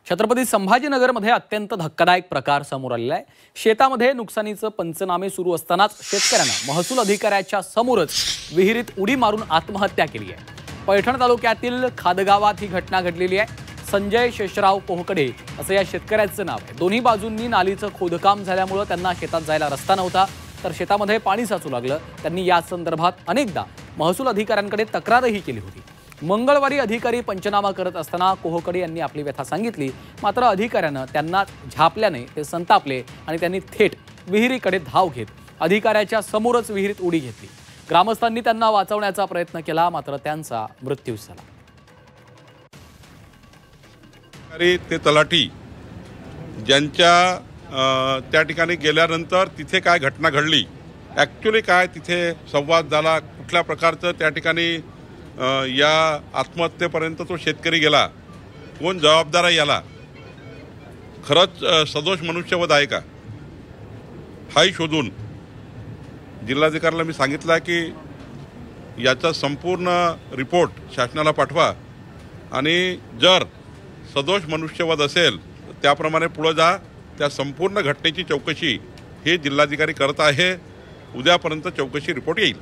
छत्रपती संभाजीनगरमध्ये अत्यंत धक्कादायक प्रकार समोर आलेला आहे। शेतामध्ये नुकसानीचे पंचनामे सुरू असतानाच शेतकऱ्यानं महसूल अधिकाऱ्याच्या समोरच विहिरीत उडी मारून आत्महत्या केली आहे। पैठण तालुक्यातील खादगावात ही घटना घडलेली आहे। संजय शेषराव पोहकडे असं या शेतकऱ्याचं नाव आहे। दोन्ही बाजूंनी नालीचं खोदकाम झाल्यामुळे त्यांना शेतात जायला रस्ता नव्हता, तर शेतामध्ये पाणी साचू लागलं। त्यांनी या संदर्भात अनेकदा महसूल अधिकाऱ्यांकडे तक्रारही केली होती। मंगळवारी अधिकारी पंचनामा करत असताना कोहकडे यांनी आपली व्यथा सांगितली, मात्र अधिकाऱ्यानं त्यांना झापल्याने ते संतापले आणि त्यांनी थेट विहिरीकडे धाव घेत अधिकाऱ्याच्या समोरच विहिरीत उडी घेतली। ग्रामस्थांनी त्यांना वाचवण्याचा प्रयत्न केला, मात्र त्यांचा मृत्यू झाला। ते तलाठी ज्यांच्या त्या ठिकाणी गेल्यानंतर तिथे काय घटना घडली, ॲक्च्युली काय तिथे संवाद झाला, कुठल्या प्रकारचं त्या ठिकाणी या आत्महत्येपर्यंत तो शेतकरी गेला, कोण जबाबदार आहे याला, खरंच सदोष मनुष्यवध आहे का, हाही शोधून जिल्हाधिकाऱ्याला मी सांगितलं की याचा संपूर्ण रिपोर्ट शासनाला पाठवा आणि जर सदोष मनुष्यवध असेल त्याप्रमाणे पुढे जा। त्या संपूर्ण घटनेची चौकशी हे जिल्हाधिकारी करत आहे। उद्यापर्यंत चौकशी रिपोर्ट येईल।